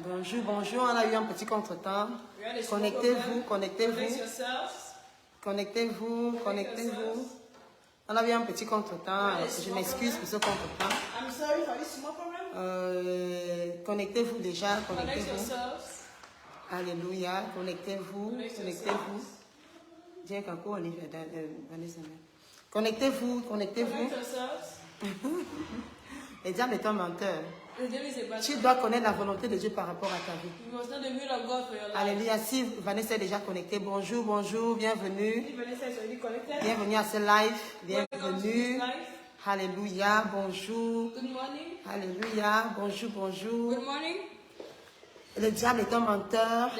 Bonjour, bonjour. On a eu un petit contretemps. Connectez-vous, connectez-vous. Connectez-vous, connectez-vous. On a eu un petit contretemps. Je m'excuse pour ce contretemps. Connectez-vous déjà, connectez-vous. Alléluia, connectez-vous, connectez-vous. J'ai encore Olivier. Connectez-vous, connectez-vous. Le diable est un menteur. Tu dois connaître la volonté de Dieu par rapport à ta vie. Alléluia. Si Vanessa est déjà connectée, bonjour, bonjour, bienvenue. Bienvenue à ce live. Bienvenue. Alléluia, bonjour. Alléluia, bonjour, bonjour. Le diable est un menteur.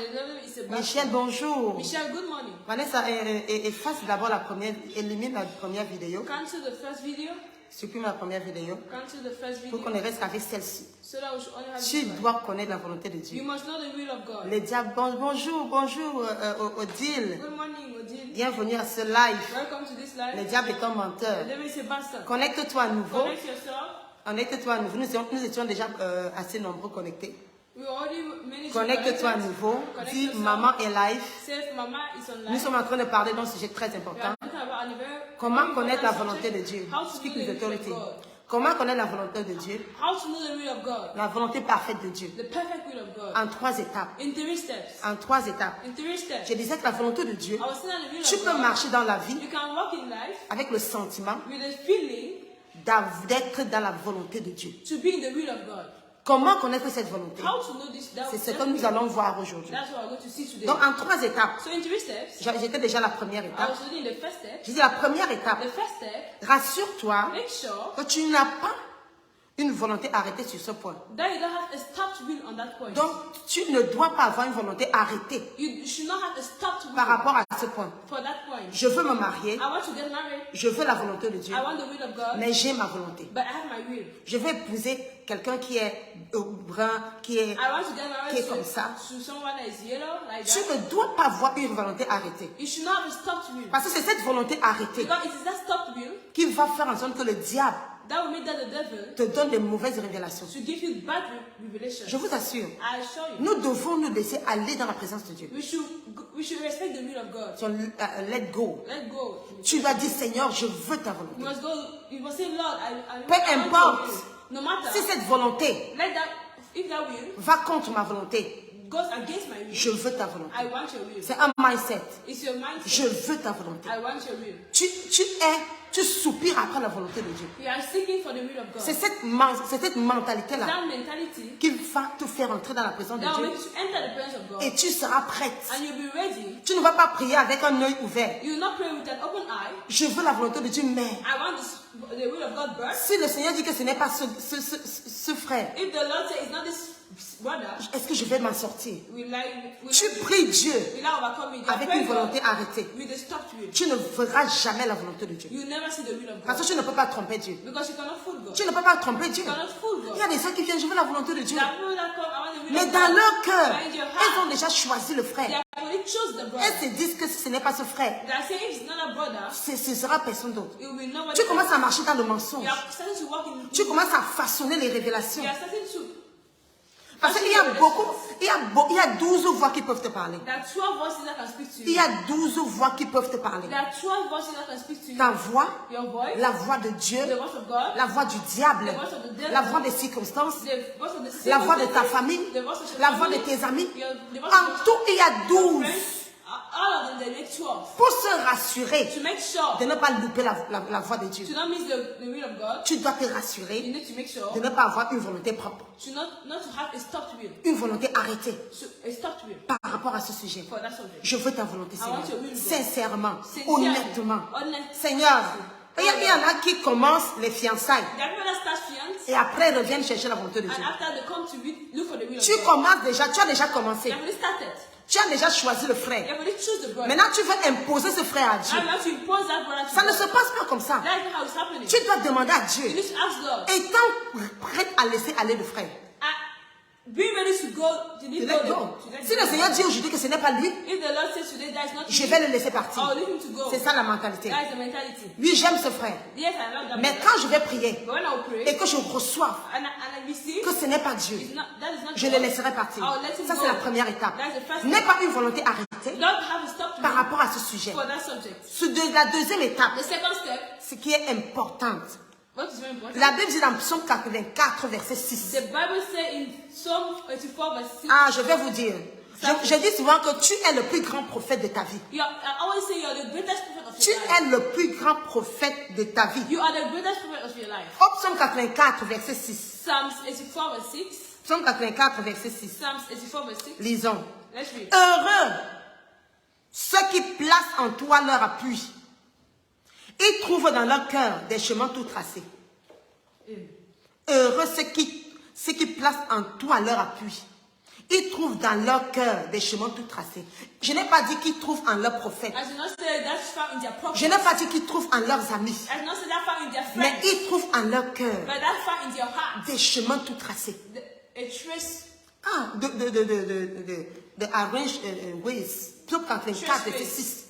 Michel, bonjour. Michel, good morning. Vanessa, efface d'abord la première, élimine la première vidéo. Cancel the first video. Supprime la première vidéo. Cancel the first video. Pour qu'on ne reste qu'avec celle-ci. So that we should only have Tu dois connaître la volonté de Dieu. You must know the will of God. Le diable, bonjour, bonjour, Odile. Good morning, Odile. Bienvenue à ce live. Welcome to this live. Le diable est un menteur. The devil is a bastard. Connecte-toi à nouveau. Connect yourself. Connecte-toi à nouveau. Nous étions déjà assez nombreux connectés. We already managed. Connecte-toi à nouveau. Dis maman est live. Say Mama is on live. Nous sommes en train de parler d'un sujet très important. Comment connaître la volonté de Dieu? Speak with authority. Comment connaître la volonté de Dieu? How to know the will of God? La volonté parfaite de Dieu. The perfect will of God. En 3 étapes. In 3 steps. En 3 étapes. In 3 steps. Je disais que la volonté de Dieu, I was saying the will tu of peux God. marcher dans la vie You can walk in life avec le sentiment with a feeling d'être dans la volonté de Dieu. to be in the will of God. Comment connaître cette volonté? How to know this? C'est ce que nous allons voir aujourd'hui. That's what we're going to see today. Donc en 3 étapes, So in 3 steps, j'étais déjà à la première I étape. was already in the first step. Je dis la première étape, The first step, rassure-toi make sure que tu n'as pas une volonté arrêtée sur ce point. that you don't have a stopped will on that point. Donc tu ne dois pas avoir une volonté arrêtée You should not have a stopped will par rapport à ce point. for that point. Je veux me marier, I want to get married. je veux la volonté de Dieu, I want the will of God, mais j'ai ma volonté. but I have my will. Je veux épouser quelqu'un qui est brun, qui est... I want to get Qui married est comme ça. to someone that is yellow, like Tu that. ne dois pas avoir une volonté arrêtée. You should not have a stopped will. Parce que c'est cette volonté arrêtée Because it is that stopped will qui va faire en sorte que le diable that will make that the devil te donne de mauvaises révélations. to give you bad revelations. Je vous assure, I assure you. nous devons nous laisser aller dans la présence de Dieu. We should respect the will of God. So, let go. Let go. Tu dois dire, Seigneur, je veux ta You volonté. must go. You must say, Lord, I Peu want your importe will. No matter. si cette volonté Let that, if that will va contre ma volonté, goes against my will, je veux ta volonté. I want your will. C'est un mindset. It's your mindset. Je veux ta volonté. I want your will. Tu soupires après la volonté de Dieu. You are seeking for the will of God. C'est cette mentalité-là That mentality qui va te faire entrer dans la présence de that will Dieu. make you enter the presence of God. Et tu seras prête. And you'll be ready. Tu ne vas pas prier avec un œil ouvert. You will not pray with an open eye. Je veux la volonté de Dieu, mais I want the will of God birth. si le Seigneur dit que ce n'est pas ce frère, If the Lord says it's not this brother, est-ce que je vais m'en sortir? will Tu pries Dieu I overcome it? avec une volonté arrêtée. With a stopped will. Tu ne verras jamais la volonté de Dieu. You never see the will of Parce God. que tu ne peux pas tromper Dieu. Because you cannot fool God. Tu ne peux pas tromper Dieu. You cannot fool God. Il y a des gens qui viennent, je veux la volonté de Dieu. There are people that come, I want the will Mais of dans God. leur cœur, But in your elles heart, ont déjà choisi le they frère. have already chose the brother. Elles se disent que si ce n'est pas ce frère, They are saying if it's not a brother, ce sera personne d'autre. it will be nobody. Tu commences à marcher dans le mensonge. You are starting to walk in. Tu commences à façonner les révélations. You are starting to. Parce qu'il y a beaucoup, il y a 12 voix qui peuvent te parler. There are 12 voices that can speak to Il you. y a 12 voix qui peuvent te parler. There are 12 voices that can speak to you. Ta voix, Your voice, la voix de Dieu, the voice of God, la voix du diable, the voice of the devil, la voix des circonstances, the voice of the la voix de ta circumstances, famille, the voice of your la voix de family, tes amis. the voice En of tout, il y a your 12. friends. All of them, they make 12. Pour se rassurer To make sure de ne pas louper la voix de Dieu, to not miss the will of God, tu dois te you rassurer need to make sure de ne pas avoir une volonté propre, to not to have a stopped will. une volonté arrêtée A stopped will par rapport à ce sujet. for that subject. Je veux ta volonté, I want Seigneur. your will, God. Sincèrement, Sincerely, honnêtement. honest. Seigneur, il y en a qui commencent les fiançailles There are people that start fiance, et après reviennent chercher la volonté de Dieu. and after they come to look for the will of Tu God. commences déjà, tu as déjà commencé. They have already started. Tu as déjà choisi le They frère. have already choose the brother. Maintenant, tu veux imposer ce frère à Dieu. And now to impose that brother to Ça ne God. se passe pas comme ça. That is how it's happening. Tu dois demander à You Dieu, need to ask God. étant prête à laisser aller le frère. Be ready to go. You need to go. Si le Seigneur dit aujourd'hui que ce n'est pas lui, If the Lord says today that is not je vais le laisser partir. I'll leave him to go. C'est ça la mentalité. That is the mentality. Oui, j'aime ce frère. Yes, I love that. Mais quand je vais prier But when I will pray, et que je reçois and I receive, que ce n'est pas Dieu, that is not je le laisserai partir. I'll let him Ça, go. c'est la première étape. That's the first N'est pas une volonté arrêtée Don't have to stop par rapport à ce sujet. for that subject. La deuxième étape, The second step, ce qui est importante, what is very important? la Bible dit dans Psaume 84, verset 6. The Bible says in Psalm 84 verse 6. Ah, je vais vous dire. Je dis souvent que tu es le plus grand prophète de ta vie. I always say you are the greatest prophet of Tu your life. es le plus grand prophète de ta vie. You are the greatest prophet of your life. Psaume 84, verset 6. Psalms 84 verse 6. Psaume 84, verset 6. Psalms 84 verse 6. Lisons. Let's read. Heureux ceux qui placent en toi leur appui. Ils trouvent dans leur cœur des chemins tout tracés. Heureux ceux qui placent en toi leur appui. Ils trouvent dans leur cœur des chemins tout tracés. Je n'ai pas dit qu'ils trouvent en leur prophète. I did not say that's found in their prophets. Je n'ai pas dit qu'ils trouvent en leurs amis. I did not say that found in their Mais friends. ils trouvent en leur cœur But that's found in their heart. des chemins tout tracés. A trace. Ah, de arrange ways. Psaume 84, verset 6.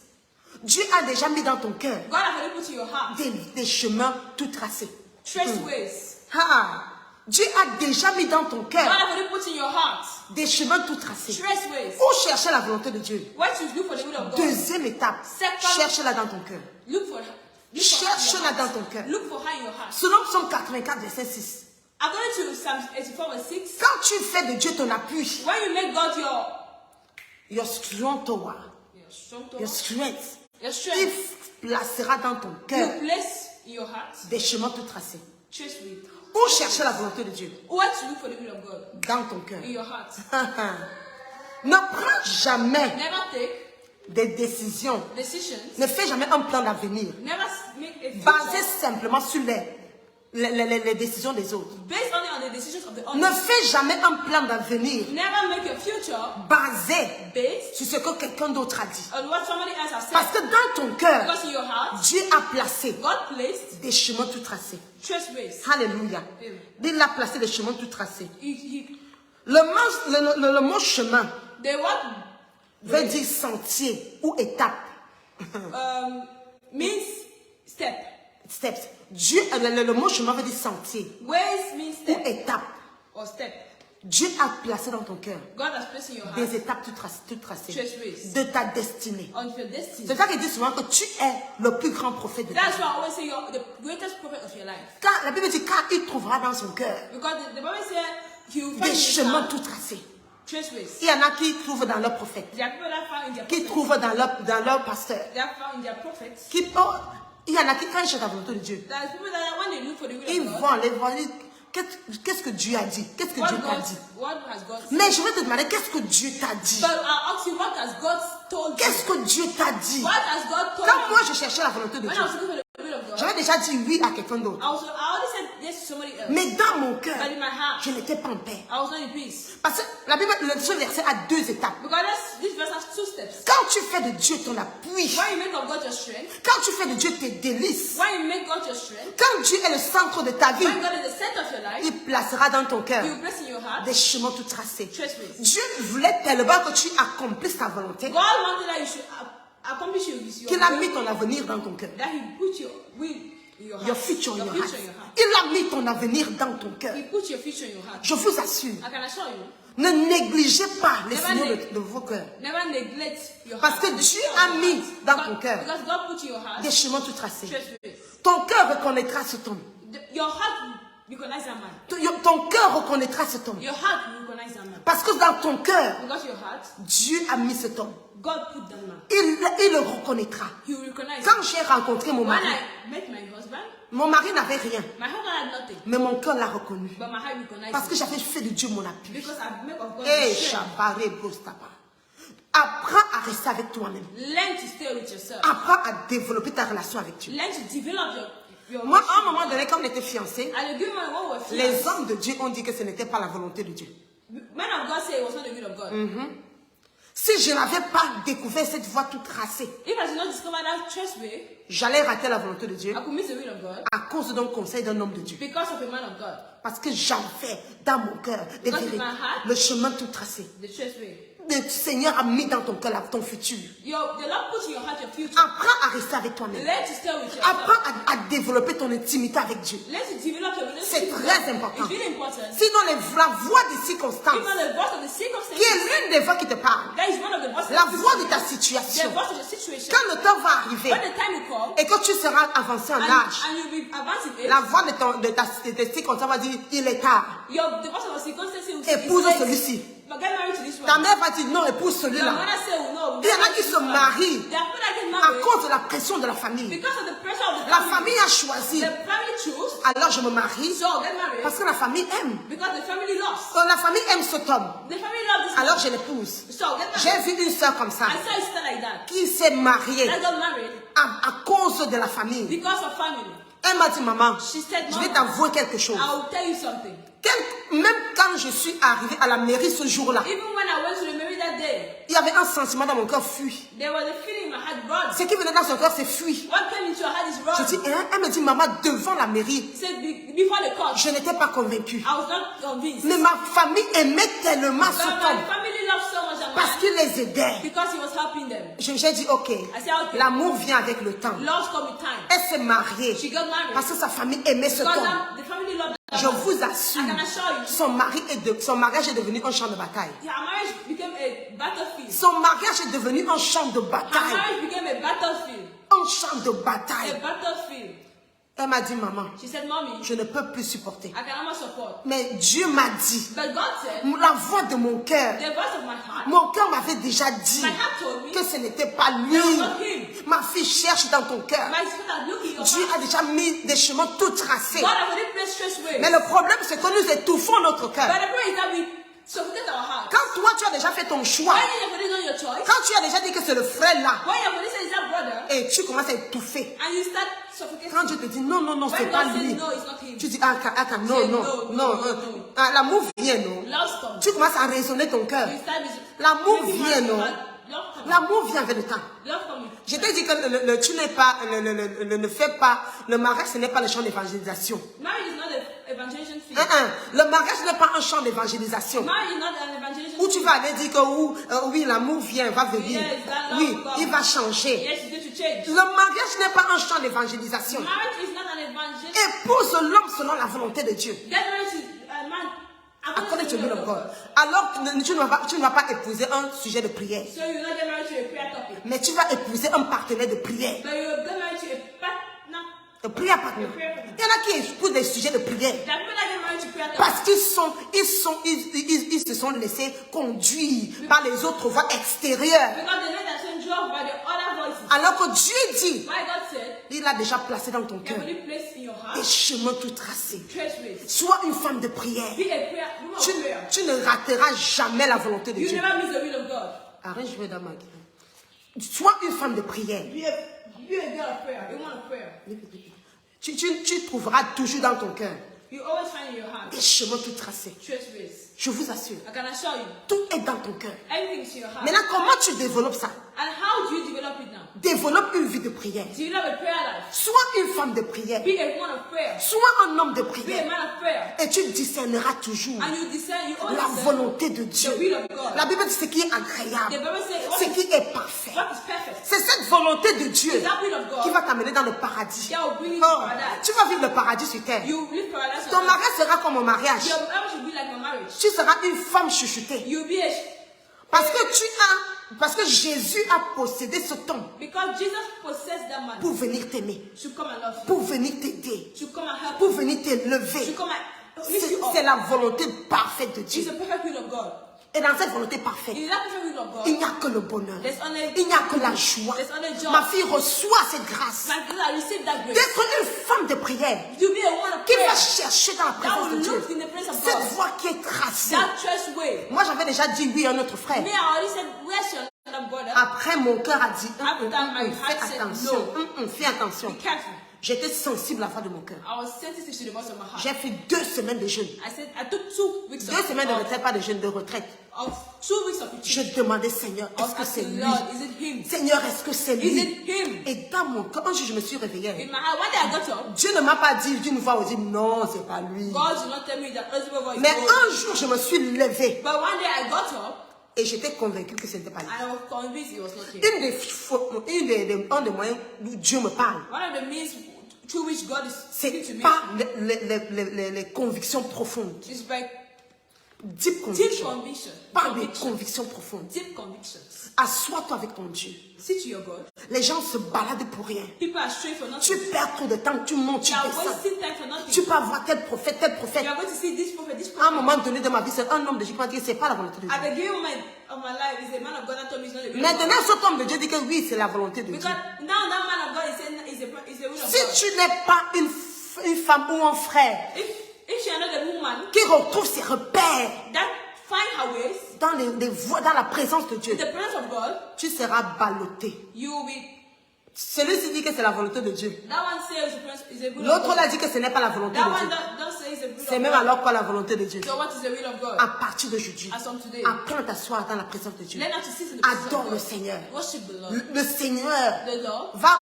Dieu a déjà mis dans ton cœur God has already put in your heart. des chemins tout tracés. Trace ways. Ah, Dieu a déjà mis dans ton God cœur has already put in your heart. des chemins tout tracés. Trace ways. Où chercher la volonté de Dieu? What you do for the will of God. Deuxième étape, cherche-la dans ton cœur. Look for her. Cherche-la dans ton cœur. Look for her in your heart. Selon Psaume 84, verset 6. According to Psalm 84 verse 6. Quand tu fais de Dieu ton appui, When you make God your strong tower, your strength, il strength, placera dans ton you cœur place in your heart. des chemins tout tracés. Trace with. Où chercher la volonté de Dieu? What to look for the will of God Dans ton cœur. in your heart. Ne prends jamais Never take des décisions. decisions. Ne fais jamais un plan d'avenir Never make a basé future simplement sur les décisions des autres. based only on the decisions of the Ne others. fais jamais un plan d'avenir Never make a future basé based sur ce que quelqu'un d'autre a dit. on what somebody else has said. Parce que dans ton cœur, Because in your heart, Dieu a placé God placed des chemins tout tracés. trace ways. Alléluia. Il a placé des chemins tout tracés. He, Le mot chemin the word veut dire sentier ou étape. means step. Steps. Dieu, le mot chemin veut dire sentier Ways means ou step étape. or step. Dieu a placé dans ton cœur God has placed in your heart des étapes toutes tracées trace ways de ta destinée. on your destiny. C'est ça qu'il dit souvent que tu es le plus grand prophète de ta That's vie. why I always say you're the greatest prophet of your life. Car la Bible dit car il trouvera dans son cœur Because the Bible said he will find des in his chemins heart tout tracés. trace ways. Il y en a qui trouvent dans leur prophète, There are people that found in their qui prophets. trouvent dans leur pasteur. They are found in their prophets. Il y en a qui, quand ils cherchent la volonté de Dieu, There are people that when they look for the will ils of God, vont aller voir, qu'est-ce que Dieu a dit? Qu'est-ce que Dieu t'a dit? what has God said? Mais je vais te demander, qu'est-ce que Dieu t'a dit? But I ask you, what has God told you? Qu'est-ce que Dieu t'a dit? What has God told Quand you? moi je cherchais la volonté de When Dieu, I was looking for the will of God, j'avais déjà dit oui à quelqu'un d'autre. I already said yes to somebody else. Mais dans mon cœur, But in my heart, je n'étais pas en paix. I was not in peace. Parce que la Bible, ce verset a deux étapes. Because this verse has two steps. Quand tu fais de Dieu ton appui, When you make of God your strength, quand tu fais de Dieu tes délices, when you make God your strength, quand Dieu est le centre de ta vie, when God is the center of your life, il placera dans ton cœur He will place in your heart des chemins tout tracés. trace ways. Dieu voulait tellement que tu accomplisses ta volonté God wanted that you should accomplish your qu'il a mis ton avenir dans ton cœur. that He put your will in your heart. Your future in your heart. future in your heart. Il a mis ton avenir dans ton cœur. He put your future in your heart. Je vous assure, I can assure you, ne négligez pas les Never signaux neg- de vos cœurs. never neglect your Parce heart. que Dieu a mis dans ton cœur Because God put in your heart des chemins tout tracés. trace ways. Ton cœur reconnaîtra cet homme. Your heart will recognize that man. Ton cœur reconnaîtra cet homme. Your heart will recognize that man. Parce que dans ton cœur, Because your heart, Dieu a mis cet homme. God put that man. Il le reconnaîtra. He will recognize Quand it. j'ai rencontré mon When mari, I met my husband, mon mari n'avait rien. my husband had nothing, Mais mon cœur l'a reconnu. but my heart recognized Parce que it. j'avais fait de Dieu mon appui. Because I make of God Eh, my strength. Chabaré, Bostapa. Apprends à rester avec toi-même. Learn to stay with yourself. Apprends à développer ta relation avec Dieu. Learn to develop your Moi, à un moment donné, quand on était fiancés, At a given moment, when we were les fiancés, hommes de Dieu ont dit que ce n'était pas la volonté de Dieu. men of God say it was not the will of God. Si je n'avais pas découvert cette voie toute tracée, j'allais rater la volonté de Dieu à cause d'un conseil d'un homme de Dieu. Parce que j'avais dans mon cœur le chemin tout tracé. Le Seigneur a mis dans ton cœur ton futur. Apprends à rester avec toi-même. Apprends à développer ton intimité avec Dieu. C'est très important. Sinon, la voix des circonstances, qui est l'une des voix qui te parle, la voix de ta situation, quand le temps va arriver et que tu seras avancé en âge, la voix de tes circonstances va dire, il est tard. Épouse celui-ci. Ta mère va dire non, épouse celui-là. Il y en a qui se marient à cause de la pression de la famille. La famille a choisi. Alors je me marie parce que la famille aime. Quand la famille aime cet homme, alors je l'épouse. J'ai vu une soeur comme ça qui s'est mariée à cause de la famille. Elle m'a dit, maman, je vais t'avouer quelque chose. Même quand je suis arrivée à la mairie ce jour-là, il y avait un sentiment dans mon cœur, fuit. Ce qui venait dans son cœur, c'est fuit. Je dis, elle me dit, maman, devant la mairie, je n'étais pas convaincue. Mais ma famille aimait tellement cet homme parce qu'il les aidait. J'ai dit, ok, l'amour vient avec le temps. Elle s'est mariée parce que sa famille aimait cet homme. Je vous assure, son mariage est devenu un champ de bataille. Son mariage est devenu un champ de bataille. Un champ de bataille. Elle m'a dit, maman, je ne peux plus supporter. Mais Dieu m'a dit, la voix de mon cœur, mon cœur m'avait déjà dit que ce n'était pas lui. Ma fille cherche dans ton cœur. Dieu a déjà mis des chemins tout tracés. Mais le problème, c'est que nous étouffons notre cœur. Quand toi, tu as déjà fait ton choix, quand tu as déjà dit que c'est le frère là, et tu commences à étouffer. Quand Dieu te dit non, non, non, c'est pas lui. Tu dis, non. L'amour vient, non. Tu commences à raisonner ton cœur. L'amour vient, non. L'amour vient avec le temps. Je t'ai dit que tu n'es pas, ne fais pas, le mariage ce n'est pas le champ d'évangélisation. Le mariage n'est pas un champ d'évangélisation. Où tu vas aller dire que oui, l'amour vient, va venir. Oui, il va changer. Le mariage n'est pas un champ d'évangélisation. Épouse l'homme selon la volonté de Dieu. According to the will of God. Alors, tu ne vas pas épouser un sujet de prière. Mais tu vas épouser un partenaire de prière. De prière partenaire. Il y en a qui épousent des sujets de prière. Parce qu'ils se sont laissés conduire par les autres voies extérieures. Alors que Dieu dit, il a déjà placé dans ton cœur des chemins tout tracés. Sois une femme de prière. Tu ne rateras jamais la volonté de Dieu. Arrête de jouer dans ma gueule. Sois une femme de prière. Tu trouveras toujours dans ton cœur des chemins tout tracés. Je vous assure. Tout est dans ton cœur. Maintenant, comment tu développes ça? Développe une vie de prière. Sois une femme de prière. Sois un homme de prière. Et tu discerneras toujours la volonté de Dieu. La Bible dit ce qui est agréable, ce qui est parfait. C'est cette volonté de Dieu qui va t'amener dans le paradis. Oh, tu vas vivre le paradis sur terre. Ton mariage sera comme mon mariage. Tu seras une femme chuchotée. Parce que Jésus a possédé ce temps pour venir t'aimer, pour venir t'aider, pour venir t'élever. C'est la volonté parfaite de Dieu. Et dans cette volonté parfaite, il n'y a que le bonheur. Il n'y a que la joie. Ma fille reçoit cette grâce d'être une femme de prière qui va chercher dans la présence de Dieu cette voie qui est tracée. Moi, j'avais déjà dit oui à notre frère. Après, mon cœur a dit fais attention. Fais attention. J'étais sensible à la voix de mon cœur. I was sensitive to the voice of my heart. J'ai fait 2 semaines de jeûne. I took 2 weeks 2 semaines de retraite, pas de jeûne, de retraite. of 2 weeks of Je demandais, Seigneur, est-ce que c'est lui? Lord, is it him? Seigneur, est-ce que c'est Is lui? it him? Et dans mon cœur, un jour, je me suis réveillée. In my heart, one day I got up. Dieu ne m'a pas dit d'une voix, dit non, c'est pas lui. God did not tell me that Elizabeth voice. Mais un jour, je me suis levée But one day I got up et j'étais convaincue que ce n'était pas lui. and I was convinced it was not him. Un des moyens où Dieu me parle, One of the means through which God is speaking to c'est me pas les convictions profondes. is by Deep deep conviction. conviction. Pas des convictions profondes. Deep convictions. Assois-toi avec ton Dieu. Sit to your God. Les gens se baladent pour rien. People are straight for Tu nothing. perds trop de temps, tu montes, tu You are descends. wasting time for nothing. Tu peux avoir tel prophète, tel prophète. You are going to see this prophet, this À un prophet. moment donné de ma vie, c'est un homme de Dieu qui m'a dit que ce n'est pas la volonté de Dieu. At the given moment of my life, is a man of God that told me it's not the will of Maintenant, God. cet homme de Dieu dit que oui, c'est la volonté de Dieu. Because now that man of God is saying is a will of Si God. tu n'es pas une femme ou un frère If she are not a woman qui retrouve ses repères that find her ways dans dans la présence de Dieu, in the presence of God, tu seras ballotté. you will be. Celui-ci dit que c'est la volonté de Dieu. That one says is a will of L'autre God. là dit que ce n'est pas la volonté That de one Dieu. don't say is a will C'est of même God. alors quoi la volonté de Dieu. So what is the will of God? À partir d'aujourd'hui, As from today, apprends à t'asseoir dans la présence de Dieu. learn how to sit in the presence Adore of le God. Seigneur. Worship the Lord. Le Seigneur The Lord va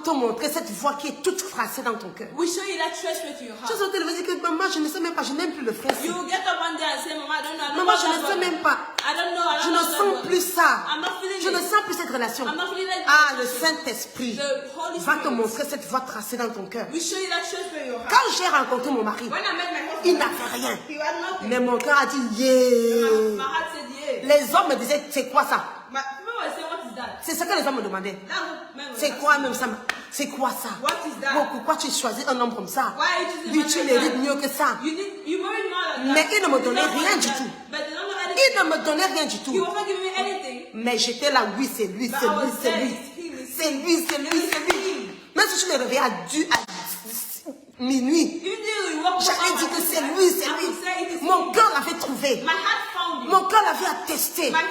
te montrer cette voix qui est toute tracée dans ton cœur. will show you that treasure to your Tu heart. vas te lever et dire que maman, je ne sais même pas, je n'aime plus le frère. You will get up one day and say, Mama, I don't know. I don't Maman, know je ne that sais God. même pas. I don't know. I Je don't ne know that sens God. plus ça. I'm not feeling Je ne it. sens plus cette relation. I'm not feeling that Ah, le relationship. Saint-Esprit The Holy va te Spirit montrer cette voix tracée dans ton cœur. will show you that treasure in your heart. Quand j'ai rencontré mon mari, When I met my husband, il n'avait rien. he had nothing. Mais mon cœur a dit, yeah. My heart said, yeah. Les hommes me disaient, c'est quoi ça? People were saying, what is that? C'est ce que les hommes me demandaient. That's what men were C'est asking. quoi même ça? C'est quoi ça? What is that? Bon, pourquoi tu choisis un homme comme ça? Why are you choosing Lui, a man tu like mérites that? mieux que ça. You married more than Mais that. il ne me donnait You don't rien want du that. tout. But they don't know anything. Il ne me donnait rien du He tout. was not giving me anything. Mais j'étais là, oui, c'est lui, But c'est I lui, was c'est there. lui. It's him, it's C'est lui, c'est lui, c'est lui. Même si je me réveillais à minuit, Even though you walk j'avais dit que c'est lui, c'est lui. Mon cœur l'avait trouvé. My heart found you. Mon cœur l'avait attesté. My heart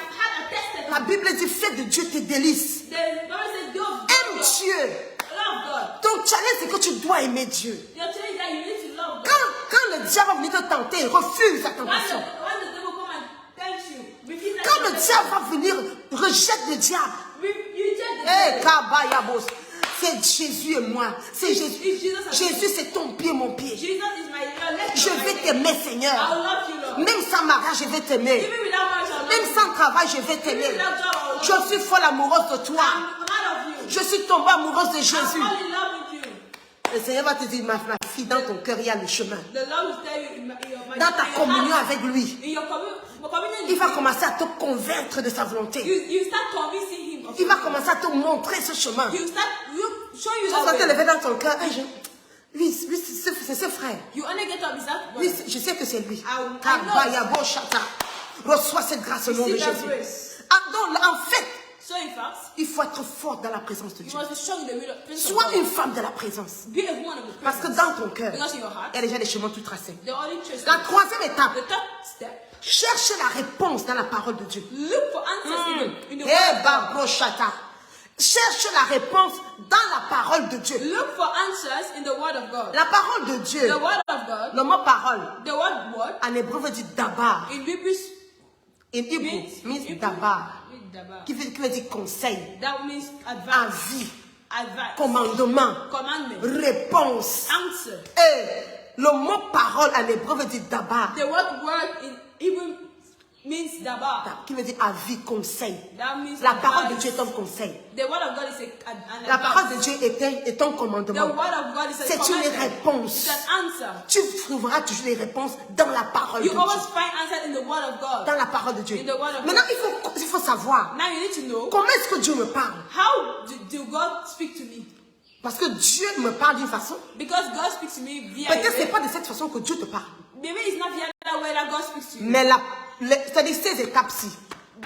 attested. La Bible dit, fais de Dieu tes délices. The Bible says, "Don't Aime Dieu. love God." Ton challenge, c'est que tu dois aimer Dieu. Your challenge is that you need to love God. Quand le diable va venir te tenter, refuse la tentation. When the devil come and tempt you, refuse that Quand le temptation. diable va venir, rejette le diable. You reject the Eh, devil. kabayabos. C'est Jésus et moi. C'est Jésus. If Jesus has- Jésus, c'est ton pied, mon pied. Jesus is my Lord. Je vais t'aimer, I Seigneur. love you, Lord. Même sans mariage, je vais t'aimer. Even without marriage, I love Même you. sans travail, je vais Even t'aimer. without job, I love Je you. suis folle amoureuse de toi. I'm out of you. Je suis tombée amoureuse de I'm Jésus. fall in love with you. Le Seigneur va te dire, ma fille, dans ton cœur, il y a le chemin. The Lord will tell you in your Dans ta in your communion heart, avec lui, in your communion, il va commencer à te convaincre de sa volonté. you start convincing him of Il va commencer à te montrer ce chemin. you start show you Tu that vas te way. lever dans ton cœur. Lui, c'est ce frère. You only get up is that Lui, je sais que c'est lui. I Kabayabo Shata. Reçois cette grâce au nom de Receive that Jésus. grace. Ah, donc, en fait, So in fact, il faut être fort dans la présence de you Dieu. must be strong in the will of presence of Sois God. une femme de la présence. Be a woman of the Parce que presence. dans ton cœur, Because in your heart, il y a déjà des chemins tout tracés. the only truth. La troisième étape, The third step, cherche la réponse dans la parole de Dieu. look for answers in the Eh, word of God. Babo Shata. Cherche la réponse dans la parole de Dieu. Look for answers in the word of God. La parole de Dieu, The word of God, le mot parole, the word en hébreu veut dire dabar. in Hebrews In Hebrew, means dabar. Dabar. Qui veut dire conseil, That means advice. avis, Advice. commandement, Commandment. réponse. Answer. Et le mot parole en hébreu veut dire dabar. The word in Hebrew means dabar. Qui veut dire avis, conseil. That means La parole de advice. Dieu est un conseil. The word of God is an La parole advice. de Dieu est un The commandement. word of God is a C'est une commandment. réponse. It's an answer. Tu trouveras toujours les réponses dans la parole de You Dieu. always find answer in the word of God. Dans la parole de Dieu. In the word of Maintenant, God. il faut savoir Now you need to know comment est-ce que Dieu me parle. how do God speak to me? Parce que Dieu me parle d'une façon. Because God speaks to me via Peut-être a que ce n'est way. pas de cette façon que Dieu te parle. Maybe it's not via that way that God speaks to you. Mais c'est-à-dire ces étapes-ci,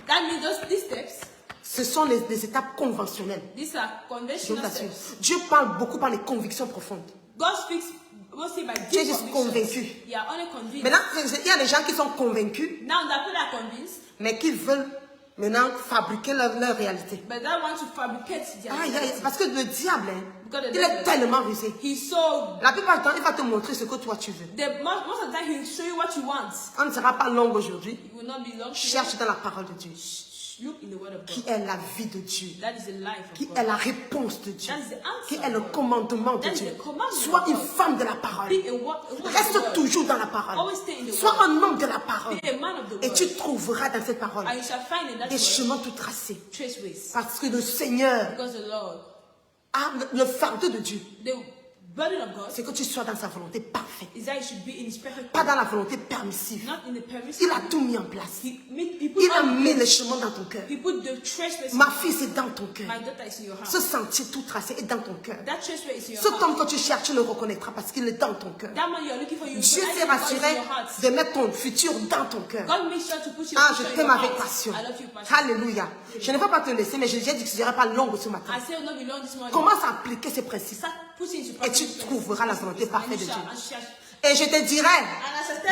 That means these steps, ce sont les étapes conventionnelles. these are Je vous conventional assure. steps. Dieu parle beaucoup par les convictions profondes. God speaks mostly by Tu es deep juste convictions. convaincu. You are only convinced. Maintenant, il y a des gens qui sont convaincus, Now that people are convinced, mais qui veulent maintenant fabriquer leur réalité. But that wants to fabricate their reality. Parce que le diable, il est tellement rusé. La plupart du temps, il va te montrer ce que toi tu veux. Most of the time, he will show you what you want. On ne sera pas long aujourd'hui. It will not be long. Cherche dans la parole de Dieu. Look in the word of God. Qui est la vie de Dieu. That is the life of qui God. est la réponse de Dieu. That is the answer Qui est le commandement de Dieu. Sois une femme de la parole. Reste toujours dans la parole. Sois un homme de la parole. Et tu trouveras dans cette parole des chemins tout tracés. Parce que le Seigneur a le fardeau de Dieu. C'est que tu sois dans sa volonté parfaite. Pas dans la volonté permissive. Il a tout mis en place. Il a mis les chemins dans ton cœur. Ma fille, c'est dans ton cœur. Ce sentier tout tracé est dans ton cœur. Cet homme que tu cherches, tu le reconnaîtras parce qu'il est dans ton cœur. Dieu s'est rassuré de mettre ton futur dans ton cœur. Ah, je t'aime avec passion. Alléluia. Je ne vais pas te laisser, mais j'ai dit que je ne serai pas longue ce matin. Commence à appliquer ces principes. Et tu trouveras la volonté parfaite de Dieu. Et je te dirai,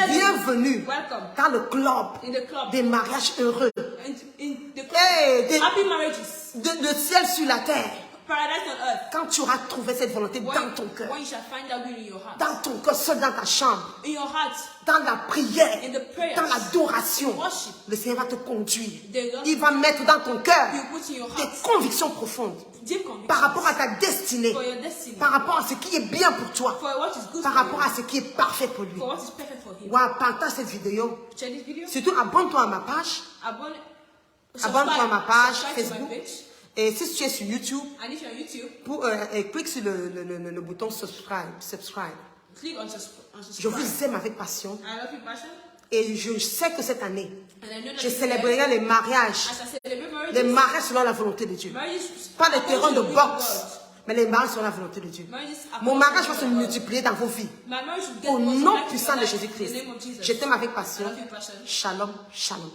bienvenue dans le club des mariages heureux. De ciel sur la terre. Quand tu auras trouvé cette volonté dans ton cœur, dans ton cœur, seul dans ta chambre, dans la prière, dans l'adoration, le Seigneur va te conduire. Il va mettre dans ton cœur des convictions profondes par rapport à ta destinée, par rapport à ce qui est bien pour toi, par rapport à ce qui est parfait pour lui. Partage cette vidéo. Surtout abonne-toi à ma page. Abonne-toi à ma page Facebook. Et si tu es sur YouTube, clique sur le bouton subscribe. Je vous aime avec passion. Et je sais que cette année, je célébrerai les mariages selon la volonté de Dieu. Pas les terrains de boxe, mais les mariages selon la volonté de Dieu. Mon mariage va se multiplier dans vos vies. Au nom puissant de Jésus-Christ. Je t'aime avec passion. Shalom, shalom.